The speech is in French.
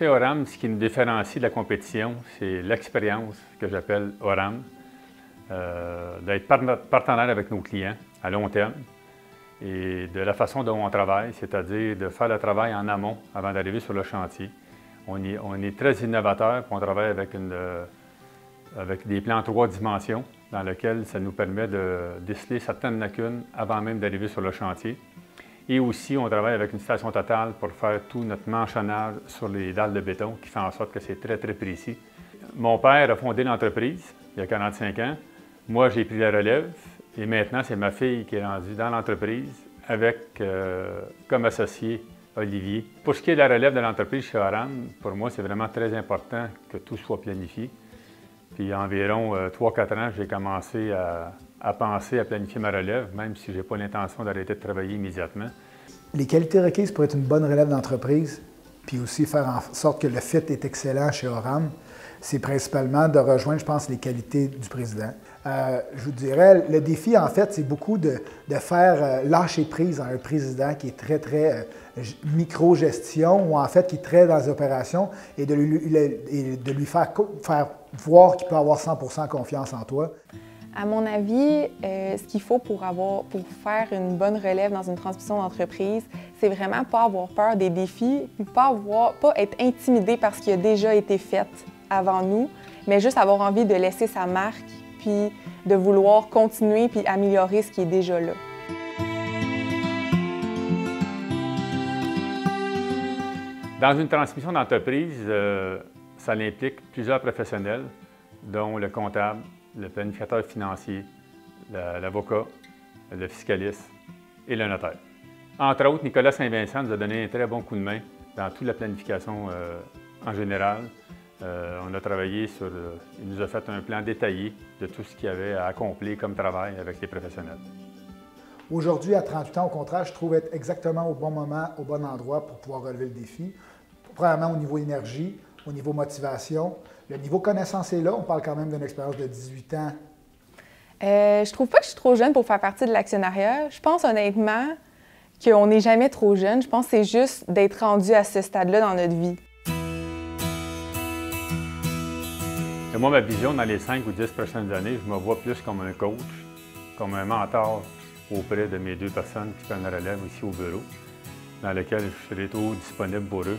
Chez Oram, ce qui nous différencie de la compétition, c'est l'expérience que j'appelle Oram, d'être partenaire avec nos clients à long terme et de la façon dont on travaille, c'est-à-dire de faire le travail en amont avant d'arriver sur le chantier. On est très innovateur, puis on travaille avec des plans en 3 dimensions dans lesquels ça nous permet de déceler certaines lacunes avant même d'arriver sur le chantier. Et aussi, on travaille avec une station totale pour faire tout notre manchonnage sur les dalles de béton qui fait en sorte que c'est très, très précis. Mon père a fondé l'entreprise il y a 45 ans. Moi, j'ai pris la relève et maintenant, c'est ma fille qui est rendue dans l'entreprise avec comme associé Olivier. Pour ce qui est de la relève de l'entreprise chez Oram, pour moi, c'est vraiment très important que tout soit planifié. Puis environ 3-4 ans, j'ai commencé à penser à planifier ma relève, même si je n'ai pas l'intention d'arrêter de travailler immédiatement. Les qualités requises pour être une bonne relève d'entreprise, puis aussi faire en sorte que le fit est excellent chez Oram, c'est principalement de rejoindre, je pense, les qualités du président. Je vous dirais, le défi, en fait, c'est beaucoup de faire lâcher prise à un président qui est très, très micro-gestion, ou en fait qui est très dans les opérations, et de lui faire voir qu'il peut avoir 100% confiance en toi. À mon avis, ce qu'il faut pour faire une bonne relève dans une transmission d'entreprise, c'est vraiment pas avoir peur des défis, pas être intimidé par ce qui a déjà été fait avant nous, mais juste avoir envie de laisser sa marque, puis de vouloir continuer puis améliorer ce qui est déjà là. Dans une transmission d'entreprise, ça implique plusieurs professionnels, dont le comptable, le planificateur financier, l'avocat, le fiscaliste et le notaire. Entre autres, Nicolas Saint-Vincent nous a donné un très bon coup de main dans toute la planification en général. On a travaillé il nous a fait un plan détaillé de tout ce qu'il y avait à accomplir comme travail avec les professionnels. Aujourd'hui, à 38 ans, au contraire, je trouve être exactement au bon moment, au bon endroit pour pouvoir relever le défi. Premièrement, au niveau énergie, au niveau motivation. Le niveau connaissance est là. On parle quand même d'une expérience de 18 ans. Je trouve pas que je suis trop jeune pour faire partie de l'actionnariat. Je pense honnêtement qu'on n'est jamais trop jeune. Je pense que c'est juste d'être rendu à ce stade-là dans notre vie. Et moi, ma vision dans les 5 ou 10 prochaines années, je me vois plus comme un coach, comme un mentor auprès de mes 2 personnes qui prennent la relève ici au bureau, dans lequel je serai toujours disponible pour eux.